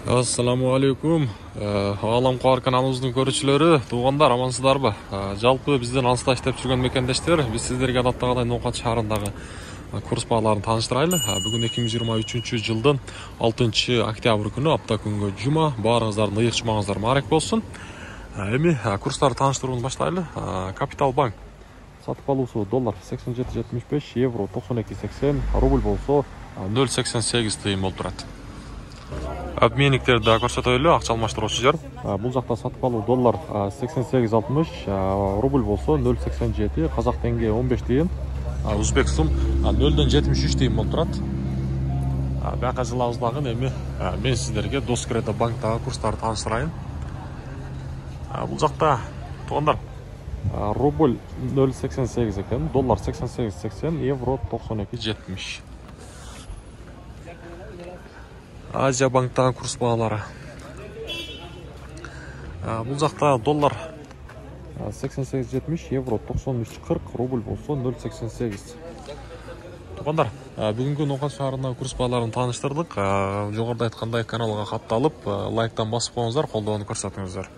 Ассаламу алейкум. Алам куар каналыбыздын көрүүчүлөрү, туугандар, амансыздарбы? Жалпы бизден алыста иштеп жүргөн мекендештер, биз сиздерге адаттагыдай Ноокат шаарындагы курс бааларын тааныштырайлы. Бүгүн 2023 жылдын 6 октябрь күнү, апта күнгө жума. Баарыңыздардын ыйык жумаңыздар маарек болсун. Эми курстарды тааныштырууну баштайлы. Капитал банк сатып алуусу доллар 87.75, евро 92.80, рубль болсо 0.88 тыйын болуп турат. Обменниктерди көрсөтөлү, акча алмаштыруучу жер. Бул жакта сатып алуу доллар 88.60, рубль болсо 0.87, казак теңге 15 тыйын, узбек сум 0.73 тыйын болуп турат. Бияка жылабыз дагы эми мен сиздерге Доскредо банктагы курстарды тааныштырайын. Бул жакта туугандар рубль 0.88 экен, доллар 88.80, евро 92.70. Азия банктагы курс баалары. Бул жакта доллар 88.70, евро 93.40, рубль болсо 0.88. Туугандар, бүгүнкү Ноокат шаарындагы курс бааларын тааныштырдык. Жогоруда айткандай каналга катталып, лайктан басып коюңуздар, колдоону көрсөтүңүздөр.